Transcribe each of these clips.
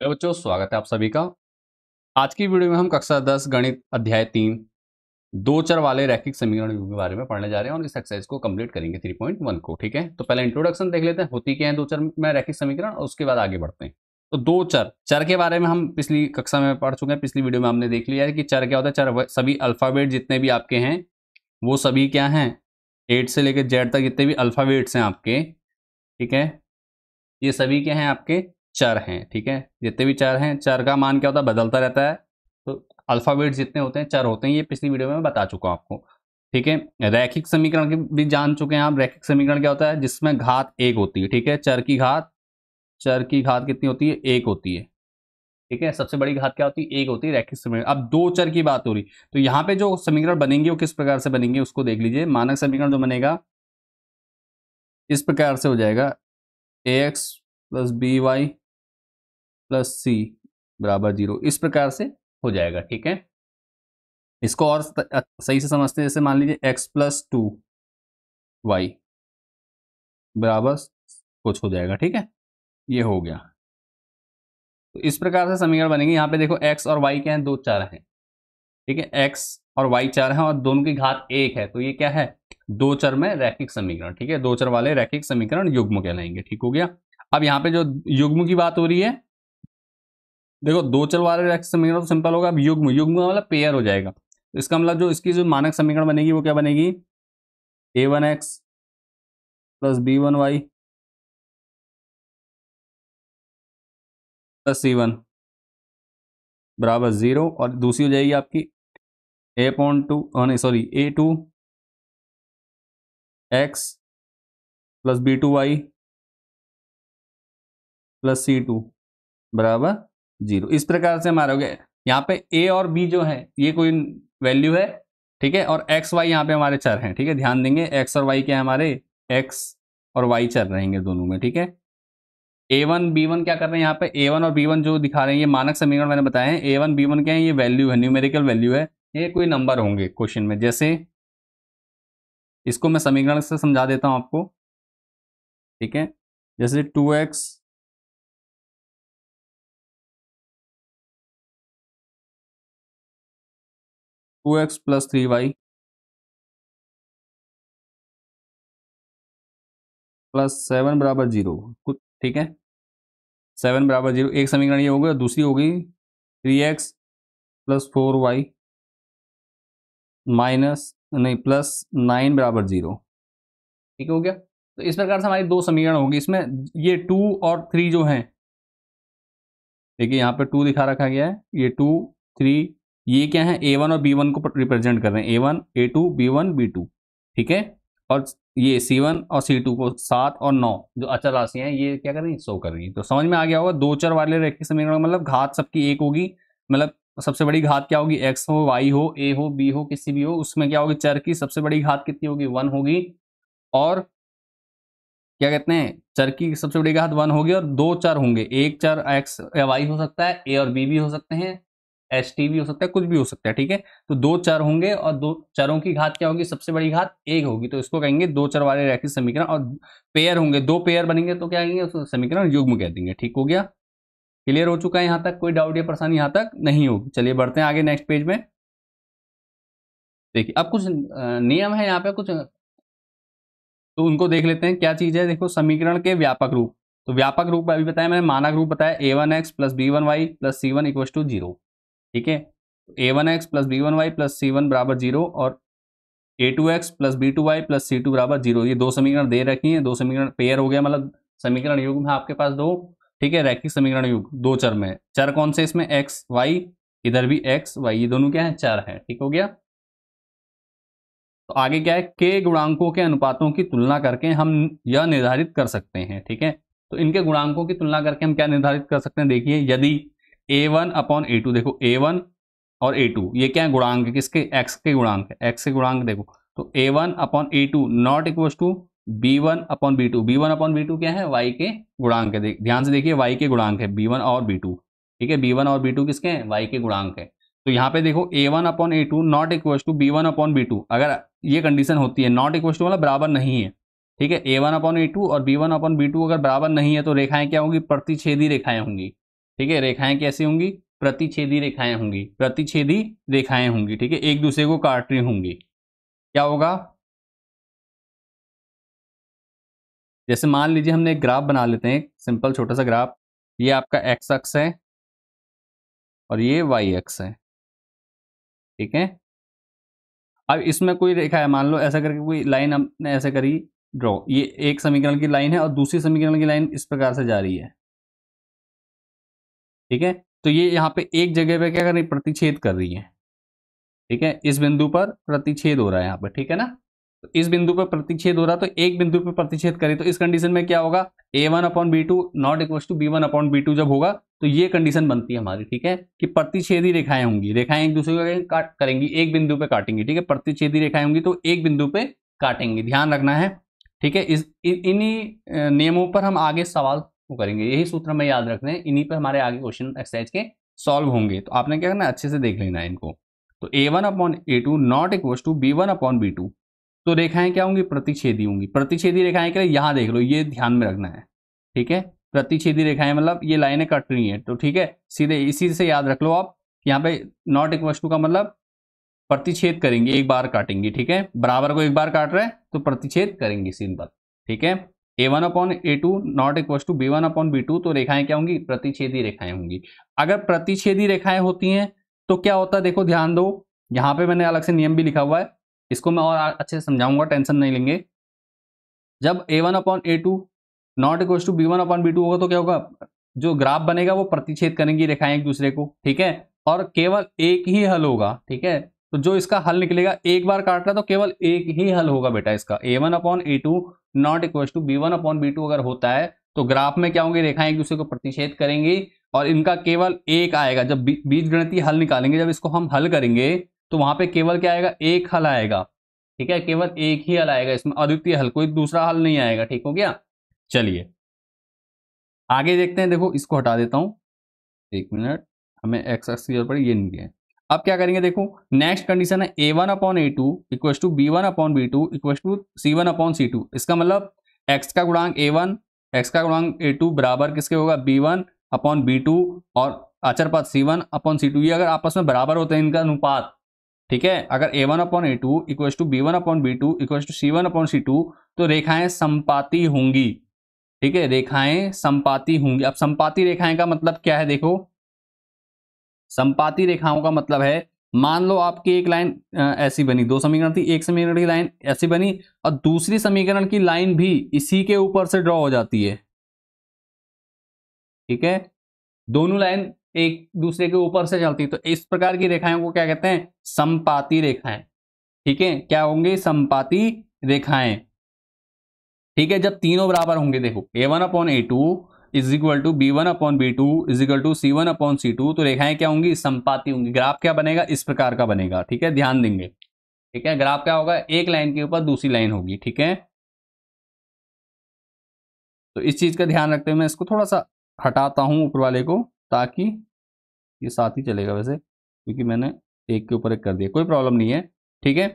Hello बच्चों, स्वागत है आप सभी का। आज की वीडियो में हम कक्षा 10 गणित अध्याय 3 दो चर वाले रैखिक समीकरण युग्म के बारे में पढ़ने जा रहे हैं और इस एक्सरसाइज को कंप्लीट करेंगे 3.1 को। ठीक है, तो पहले इंट्रोडक्शन देख लेते हैं, होती क्या है दो चर में रैखिक समीकरण, और उसके बाद आगे बढ़ते हैं। तो दो चर के बारे में हम पिछली कक्षा में पढ़ चुके हैं। पिछली वीडियो में हमने देख लिया है कि चर क्या होता है। चर सभी अल्फाबेट जितने भी आपके हैं वो सभी क्या हैं, 8 से लेकर जेड तक जितने भी अल्फाबेट्स हैं आपके, ठीक है, ये सभी क्या हैं आपके चर हैं। ठीक है, जितने भी चर हैं, चर का मान क्या होता है, बदलता रहता है। तो अल्फाबेट जितने होते हैं चर होते हैं, ये पिछली वीडियो में मैं बता चुका हूं आपको। ठीक है, रैखिक समीकरण की भी जान चुके हैं आप। रैखिक समीकरण क्या होता है, जिसमें घात एक होती है। ठीक है, चर की घात कितनी होती है, एक होती है। ठीक है, सबसे बड़ी घात क्या होती है, एक होती है रैखिक समीकरण। अब दो चर की बात हो रही, तो यहाँ पे जो समीकरण बनेंगे वो किस प्रकार से बनेंगे उसको देख लीजिए। मानक समीकरण जो बनेगा इस प्रकार से हो जाएगा, ax plus b y plus c बराबर 0, इस प्रकार से हो जाएगा। ठीक है, इसको और सही से समझते हैं, जैसे मान लीजिए x प्लस 2y बराबर कुछ हो जाएगा। ठीक है, ये हो गया। तो इस प्रकार से समीकरण बनेंगे। यहाँ पे देखो x और y क्या है, दो चर हैं। ठीक है, x और y चर हैं और दोनों की घात एक है, तो ये क्या है, दो चर में रैखिक समीकरण। ठीक है, दो चर वाले रैखिक समीकरण युग्म कहलाएंगे। ठीक हो गया। अब यहाँ पे जो युग्म की बात हो रही है, देखो दो चर वाले रैखिक समीकरण तो सिंपल होगा। अब युग्म का मतलब पेयर हो जाएगा। तो इसका मतलब जो इसकी जो मानक समीकरण बनेगी वो क्या बनेगी, a1x plus b1y plus c1 बराबर 0, और दूसरी हो जाएगी आपकी a2x plus b2y plus c2 बराबर 0। इस प्रकार से हमारा हो गया। यहाँ पे a और b जो है ये कोई वैल्यू है। ठीक है, और x y यहाँ पे हमारे चर हैं। ठीक है, ध्यान देंगे x और y क्या है हमारे, x और y चर रहेंगे दोनों में। ठीक है, a1 b1 क्या कर रहे हैं, यहाँ पे a1 और b1 जो दिखा रहे हैं, ये मानक समीकरण मैंने बताया है। a1 b1 क्या है, ये वैल्यू है, न्यूमेरिकल वैल्यू है। ये कोई नंबर होंगे क्वेश्चन में। जैसे इसको मैं समीकरण से समझा देता हूं आपको। ठीक है, जैसे 2x प्लस 3y प्लस 7 बराबर 0 कुछ। ठीक है, 7 बराबर 0 एक समीकरण ये हो गया। दूसरी हो गई 3x प्लस 4y माइनस नहीं प्लस 9 बराबर 0। ठीक हो गया। तो इस प्रकार से हमारी दो समीकरण होगी। इसमें ये 2 और 3 जो हैं, देखिए यहाँ पे 2 दिखा रखा गया है, ये 2 3 ये क्या है, a1 और b1 को रिप्रेजेंट कर रहे हैं, a1 a2 b1 b2। ठीक है, और ये c1 और c2 को 7 और 9 जो अचर राशियां हैं ये क्या कर रही है, शो कर रही है। तो समझ में आ गया होगा, दो चर वाले रैखिक समीकरण मतलब घात सबकी एक होगी। मतलब सबसे बड़ी घात क्या होगी, x हो y हो a हो b हो किसी भी हो, उसमें क्या होगी, चर की सबसे बड़ी घात कितनी होगी, 1 होगी। और क्या कहते हैं, चर की सबसे बड़ी घात 1 होगी, और दो चर होंगे, एक चर x या y हो सकता है, a और b भी हो सकते हैं, एच टी भी हो सकता है, कुछ भी हो सकता है। ठीक है, तो दो चर होंगे और दो चरों की घात क्या होगी, सबसे बड़ी घात एक होगी, तो इसको कहेंगे दो चर वाले रैखिक समीकरण। और पेयर होंगे, दो पेयर बनेंगे तो क्या कहेंगे, उसको समीकरण युग्म कह देंगे। ठीक हो गया, क्लियर हो चुका है यहाँ तक, कोई डाउट या परेशानी यहाँ तक नहीं होगी। चलिए बढ़ते हैं आगे नेक्स्ट पेज में। देखिए अब कुछ नियम है यहाँ पे कुछ, तो उनको देख लेते हैं। क्या चीज है, देखो समीकरण के व्यापक रूप। तो व्यापक रूप अभी बताया मैंने, मानक रूप बताया a1x plus b1y plus c1 equal to 0। ठीक है, a1x plus b1y plus c1 बराबर 0, और a2x plus b2y plus c2 बराबर 0। ये दो समीकरण दे रखी हैं, दो समीकरण पेयर हो गया, मतलब समीकरण युग्म है आपके पास दो। ठीक है, रैखिक समीकरण युग्म दो चर में। चर कौन से, इसमें x y, इधर भी x y, ये दोनों क्या है, चर है। ठीक हो गया। तो आगे क्या है, के गुणांकों के अनुपातों की तुलना करके हम यह निर्धारित कर सकते हैं। ठीक है, तो इनके गुणांकों की तुलना करके हम क्या निर्धारित कर सकते हैं, देखिए यदि a1 अपॉन a2, देखो a1 और a2 ये क्या है, गुणांक है, किसके, x के गुणांक है, x के गुणांक देखो। तो a1 upon a2 not equal to b1 upon b2, b1 upon b2 क्या है, y के गुणांक है। ध्यान से देखिए, y के गुणांक है b1 और b2। ठीक है, b1 और b2 किसके हैं, y के गुणांक है। तो यहाँ पे देखो a1 upon a2 not equal to b1 upon b2, अगर ये कंडीशन होती है, नॉट इक्वल टू मतलब बराबर नहीं है। ठीक है, a1 अपॉन a2 और b1 अपॉन b2 अगर बराबर नहीं है तो रेखाएं क्या होंगी, प्रतिच्छेदी रेखाएं होंगी। ठीक है, रेखाएं कैसी होंगी, प्रतिच्छेदी रेखाएं होंगी, प्रतिच्छेदी रेखाएं होंगी, ठीक है, एक दूसरे को काट रही होंगी। क्या होगा, जैसे मान लीजिए हमने एक ग्राफ बना लेते हैं, सिंपल छोटा सा ग्राफ, ये आपका एक्स अक्ष है और ये वाई अक्ष है, ठीक है। अब इसमें कोई रेखा है, मान लो ऐसा करके कोई लाइन हमने ऐसे करी ड्रॉ, ये एक समीकरण की लाइन है और दूसरी समीकरण की लाइन इस प्रकार से जा रही है, ठीक है। तो ये यहाँ पे एक जगह पे क्या कर रही है, प्रतिच्छेद कर रही है, ठीक है, इस बिंदु पर प्रतिच्छेद हो रहा है यहाँ पर, ठीक है ना। तो इस बिंदु पर प्रतिच्छेद हो रहा है, तो एक बिंदु पर प्रतिच्छेद करें तो इस कंडीशन में क्या होगा, a1/b2 not equal to b1/b2 जब होगा तो ये कंडीशन बनती है हमारी, ठीक है, कि प्रतिच्छेदी रेखाएं होंगी, रेखाएं एक दूसरे को काट करेंगी, एक बिंदु पे काटेंगी, ठीक है, प्रतिच्छेदी रेखाएं होंगी तो एक बिंदु पे काटेंगी, ध्यान रखना है, ठीक है। इन्हीं नियमों पर हम आगे सवाल करेंगे, यही सूत्र हमें याद रखने हैं, इन्हीं पर हमारे आगे क्वेश्चन एक्सरसाइज के सॉल्व होंगे। तो आपने क्या करना है, अच्छे से देख लेना है इनको। तो a1/a2 not equal to b1/b2, तो रेखाएं क्या होंगी, प्रतिच्छेदी होंगी, प्रतिच्छेदी रेखाएं क्या, यहां देख लो, ये ध्यान में रखना है, ठीक है, प्रतिच्छेदी रेखाएं मतलब ये लाइनें कट रही हैं, तो ठीक है, सीधे इसी से याद रख लो आप, यहाँ पे नॉट इक्वल टू का मतलब प्रतिच्छेद करेंगे, एक बार काटेंगे, ठीक है, बराबर को एक बार काट रहे हैं तो प्रतिच्छेद करेंगे, सिंपल, ठीक है। a1/a2 not equal to b1/b2, तो रेखाएं क्या होंगी, प्रतिच्छेदी रेखाएं होंगी। अगर प्रतिच्छेदी रेखाएं होती हैं तो क्या होता है, देखो ध्यान दो, यहां पे मैंने अलग से नियम भी लिखा हुआ है, इसको मैं और अच्छे से समझाऊंगा, टेंशन नहीं लेंगे। जब a1/a2 not equal to b1/b2 होगा तो क्या होगा, जो ग्राफ बनेगा वो प्रतिच्छेद करेंगी रेखाएं एक दूसरे को, ठीक है, और केवल एक ही हल होगा, ठीक है। तो जो इसका हल निकलेगा, एक बार काट रहा तो केवल एक ही हल होगा बेटा इसका, a1/a2 not equal to b1/b2 अगर होता है तो ग्राफ में क्या होंगे, रेखाएं एक दूसरे को प्रतिच्छेद करेंगी और इनका केवल एक आएगा। जब बीजगणितीय हल निकालेंगे, जब इसको हम हल करेंगे तो वहां पे केवल क्या आएगा, एक हल आएगा, ठीक है, केवल एक ही हल आएगा इसमें, अद्वितीय हल, कोई दूसरा हल नहीं आएगा, ठीक हो गया। चलिए आगे देखते हैं, देखो इसको हटा देता हूं, एक मिनट, हमें एक्स एक्स की जरूरत पड़ी, ये नहीं है। अब क्या करेंगे, देखो नेक्स्ट कंडीशन है a1/a2 equal to b1/b2 equal to c1/c2, इसका मतलब x का गुणांक a1 x का गुणांक a2 बराबर किसके होगा, b1/b2 और अचर पद c1/c2, ये अगर आपस में बराबर होते हैं इनका अनुपात, ठीक है, अगर a1/a2 equal to b1/b2 equal to c1/c2 तो रेखाएं संपाती होंगी, ठीक है, रेखाएं संपाती होंगी। अब संपाती रेखाएं का मतलब क्या है, देखो संपाती रेखाओं का मतलब है, मान लो आपकी एक लाइन ऐसी बनी, दो समीकरण थी, एक समीकरण की लाइन ऐसी बनी और दूसरी समीकरण की लाइन भी इसी के ऊपर से ड्रॉ हो जाती है, ठीक है, दोनों लाइन एक दूसरे के ऊपर से चलती, तो इस प्रकार की रेखाओं को क्या कहते हैं, संपाती रेखाएं, ठीक है, क्या होंगे, संपाती रेखाएं, ठीक है। जब तीनों बराबर होंगे, देखो a1/a2 is equal to b1/b2 is equal to c1/c2, तो रेखाएं क्या होंगी, संपाती होंगी, ग्राफ क्या बनेगा, इस प्रकार का बनेगा, ठीक है, ध्यान देंगे, ठीक है, ग्राफ क्या होगा, एक लाइन के ऊपर दूसरी लाइन होगी, ठीक है। तो इस चीज का ध्यान रखते हुए मैं इसको थोड़ा सा हटाता हूं ऊपर वाले को, ताकि ये साथ ही चलेगा वैसे, क्योंकि मैंने एक के ऊपर एक कर दिया, कोई प्रॉब्लम नहीं है, ठीक है।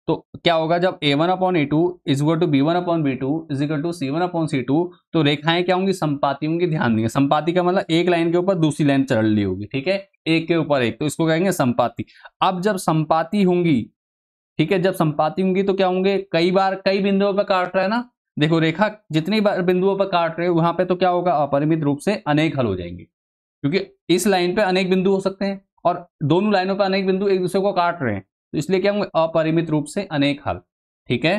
तो क्या होगा, जब a1/a2 is equal to b1/b2 is equal to c1/c2, तो रेखाएं क्या होंगी, संपाती होंगी, ध्यान देंगे, संपाती का मतलब एक लाइन के ऊपर दूसरी लाइन चढ़ ली होगी, ठीक है, एक के ऊपर एक, तो इसको कहेंगे संपाती। अब जब संपाती होंगी, ठीक है, जब संपाती होंगी तो क्या होंगे, कई बार कई बिंदुओं पर काट रहा है ना, देखो रेखा जितनी बार बिंदुओं पर काट रहे हो वहां पे तो क्या होगा, अपरिमित रूप से अनेक हल हो जाएंगे, क्योंकि इस लाइन पे अनेक बिंदु हो सकते हैं और दोनों लाइनों पे अनेक बिंदु एक दूसरे को काट रहे हैं, तो इसलिए क्या होंगे, अपरिमित रूप से अनेक हल, ठीक है,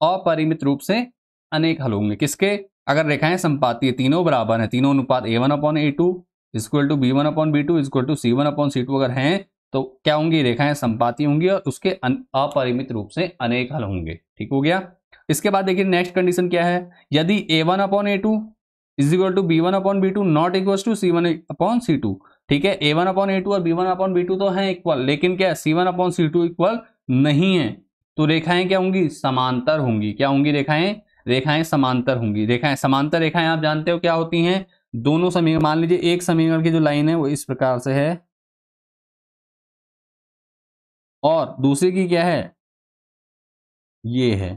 अपरिमित रूप से अनेक हल होंगे किसके, अगर रेखाएं संपाती है, तीनों बराबर है, तीनों अनुपात a1/a2 equal to b1/b2 equal to c1/c2 अगर हैं तो क्या होंगी, रेखाएं संपाती होंगी और उसके अपरिमित रूप से अनेक हल होंगे, ठीक हो गया। इसके बाद देखिए नेक्स्ट कंडीशन क्या है, यदि a1/a2 is equal to b1/b2 not equal to c1/c2, ठीक है, a1/a2 और b1/b2 तो हैं इक्वल, लेकिन क्या c1/c2 इक्वल नहीं है, तो रेखाएं क्या होंगी, समांतर होंगी, क्या होंगी, रेखाएं रेखाएं समांतर होंगी। रेखाएं समांतर रेखाएं आप जानते हो क्या होती हैं, दोनों समीकरण, मान लीजिए एक समीकरण की जो लाइन है वो इस प्रकार से है और दूसरी की क्या है, ये है,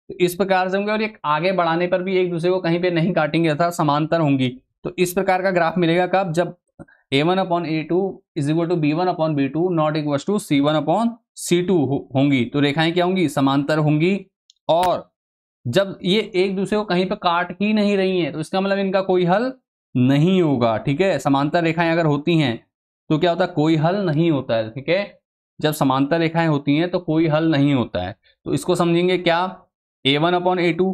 तो इस प्रकार से होंगे और ये आगे बढ़ाने पर भी एक दूसरे को कहीं पे नहीं काटेंगे, अर्थात समांतर होंगी। तो इस प्रकार का ग्राफ मिलेगा कब, जब a1/a2 is equal to b1/b2 not equal to c1/c2 होंगी। तो रेखाएं क्या होंगी, समांतर होंगी। और जब ये एक दूसरे को कहीं पे काट ही नहीं रही हैं तो इसका मतलब इनका कोई हल नहीं होगा। ठीक है, समांतर रेखाएं अगर होती हैं तो क्या होता है, कोई हल नहीं होता है। ठीक है, जब समांतर रेखाएं होती हैं तो कोई हल नहीं होता है। तो इसको समझेंगे क्या, a1/a2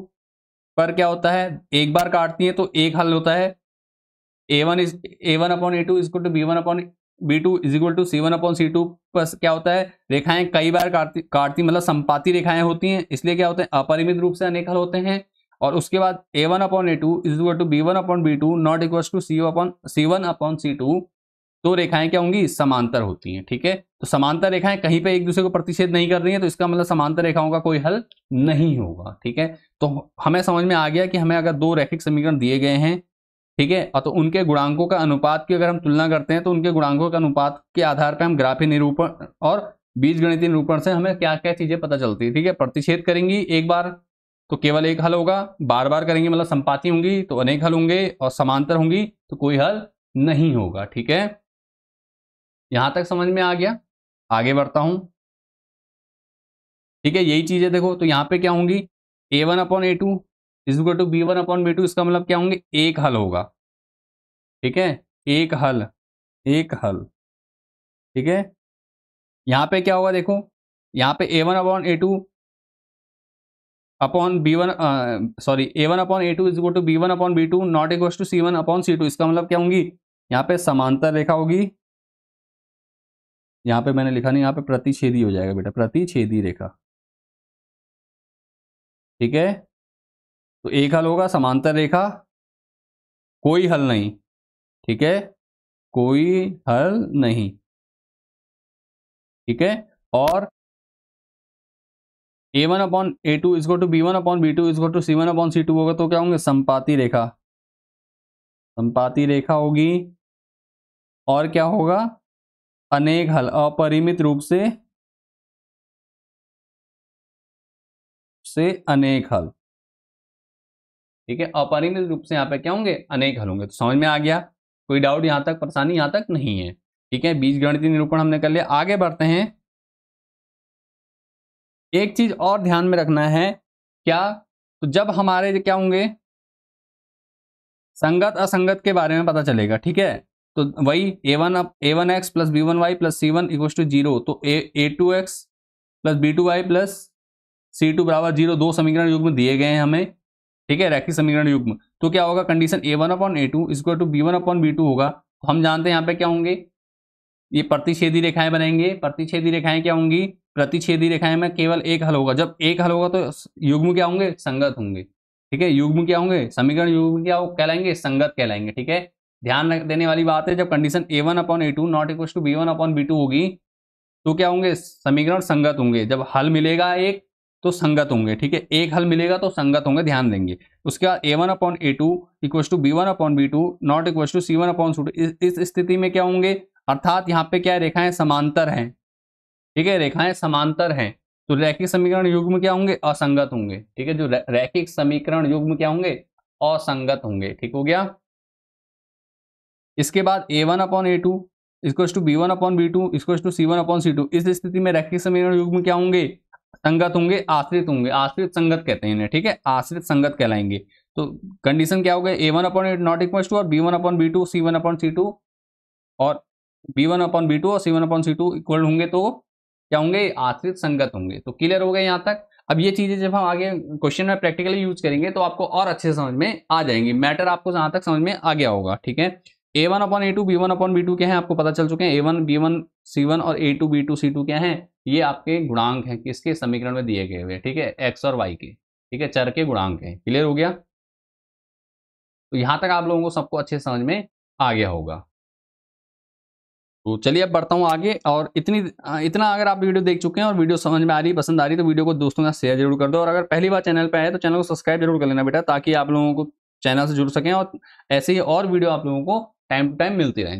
पर क्या होता है, एक बार काटती हैं तो एक हल होता है। a1/a2 is equal to b1/b2 is equal to c1/c2 पर क्या होता है, रेखाएं कई बार काटती मतलब संपाती रेखाएं होती हैं, इसलिए क्या होते हैं, अपरिमित रूप से अनेक हल होते हैं। और उसके बाद a1/a2 is equal to b1/b2 not equal to c1/c2, तो रेखाएं क्या होंगी, समांतर होती हैं। ठीक है, तो समांतर रेखाएं कहीं पे एक दूसरे को प्रतिच्छेद नहीं कर रही हैं तो इसका मतलब समांतर रेखाओं का कोई हल नहीं होगा। ठीक है, तो हमें समझ में आ गया कि हमें अगर दो रैखिक समीकरण दिए गए हैं, ठीक है, और तो उनके गुणांकों का अनुपात की अगर हम तुलना करते हैं तो उनके गुणांकों के अनुपात के आधार पर हम ग्राफीय निरूपण और बीजगणितीय निरूपण से हमें क्या क्या चीजें पता चलती है। ठीक है, प्रतिच्छेद करेंगी एक बार तो केवल एक हल होगा, बार बार करेंगे मतलब संपाती होंगी तो अनेक हल होंगे, और समांतर होंगी तो कोई हल नहीं होगा। ठीक है, यहां तक समझ में आ गया, आगे बढ़ता हूं। ठीक है, यही चीजें देखो, तो यहां पे क्या होंगी, a1/a2 is equal to b1/b2, इसका मतलब क्या होंगे, एक हल होगा। ठीक है, एक हल, एक हल। ठीक है, यहां पे क्या होगा, देखो यहां पे a1/a2 upon b1 sorry a1/a2 is equal to b1/b2 not equal to c1/c2, इसका मतलब क्या होंगी, यहाँ पे समांतर रेखा होगी, यहाँ पे मैंने लिखा नहीं, यहाँ पे प्रतिच्छेदी हो जाएगा बेटा, प्रतिच्छेदी रेखा। ठीक है, तो एक हल होगा समांतर रेखा, कोई हल नहीं। ठीक है, कोई हल नहीं। ठीक है, और a1/a2 is equal to b1/b2 is equal to c1/c2 होगा, तो क्या होंगे, संपाती रेखा, संपाती रेखा होगी। और क्या होगा, अनेक हल, अपरिमित रूप से अनेक हल। ठीक है, अपरिमित रूप से यहाँ पे क्या होंगे, अनेक हल होंगे। तो समझ में आ गया, कोई डाउट यहां तक, परेशानी यहां तक नहीं है। ठीक है, बीजगणितीय निरूपण हमने कर लिया, आगे बढ़ते हैं। एक चीज और ध्यान में रखना है, क्या, तो जब हमारे क्या होंगे, संगत असंगत के बारे में पता चलेगा। ठीक है, तो वही a1x plus b1y plus c1 equal to 0, तो a2x plus b2y plus c2 बराबर 0, दो समीकरण युग्म दिए गए हैं हमें। ठीक है, रैखिक समीकरण युग्म, तो क्या होगा, condition a1/a2 is equal to b1/b2 होगा। तो हम जानते हैं यहाँ पे क्या होंगे, ये प्रतिच्छेदी रेखाएं बनेंगे। प्रतिच्छेदी रेखाएं क्या होंगी, प्रतिच्छेदी रेखाएं में केवल एक हल होगा, जब एक हल होगा तो युग्म क्या होंगे, संगत होंगे। ठीक है, युग्म क्या होंगे, समीकरण युग्म क्या कहलाएंगे, संगत कहलाएंगे। ठीक है, ध्यान देने वाली बात है, जब condition a1/a2 not equal to b1/b2 होगी तो क्या होंगे, समीकरण संगत होंगे। जब हल मिलेगा एक तो संगत होंगे। ठीक है, एक हल मिलेगा तो संगत होंगे, ध्यान देंगे। उसके बाद a1/a2 equal to b1/b2 not equal to c1/c2, इस स्थिति में क्या होंगे, अर्थात यहाँ पे क्या रेखाएं समांतर हैं। ठीक है, रेखाएं समांतर हैं तो रैखिक समीकरण युग्म क्या होंगे, असंगत होंगे। ठीक है, जो रैखिक समीकरण युग्म क्या होंगे, असंगत होंगे। ठीक हो गया। इसके बाद a1/a2 equal to b1/b2 equal to c1/c2, इस स्थिति में रैखिक समीकरण युग्म क्या होंगे, संगत होंगे, आश्रित होंगे, आश्रित संगत कहते हैं इन्हें। ठीक है, आश्रित संगत कहलाएंगे। तो कंडीशन क्या हो गया, a1/a2 नॉट इक्वल टू और b1/b2 c1/c2, और b1/b2 और c1/c2 इक्वल होंगे तो क्या होंगे, आश्रित संगत होंगे। तो क्लियर हो गए यहां तक। अब ये चीजें जब हम आगे क्वेश्चन में प्रैक्टिकली यूज करेंगे तो आपको और अच्छे से समझ में आ जाएंगी, मैटर आपको जहां तक समझ में आ गया होगा। ठीक है, a1/a2 b1/b2 क्या है आपको पता चल चुके हैं, a1 b1 c1 और a2 b2 c2 क्या है, ये आपके गुणांक हैं, किसके समीकरण में दिए गए हुए। ठीक है, x और y के, ठीक है, चर के गुणांक हैं। क्लियर हो गया, तो यहां तक आप लोगों को सबको अच्छे समझ में आ गया होगा। तो चलिए अब बढ़ता हूँ आगे। और इतना अगर आप वीडियो देख चुके हैं और वीडियो समझ में आ रही, पसंद आ रही, तो वीडियो को दोस्तों के साथ शेयर जरूर कर दो। और अगर पहली बार चैनल पे आए तो चैनल को सब्सक्राइब जरूर कर लेना बेटा, ताकि आप लोगों को चैनल से जुड़ सकें और ऐसे ही और वीडियो आप लोगों को टाइम टू टाइम मिलती रहें।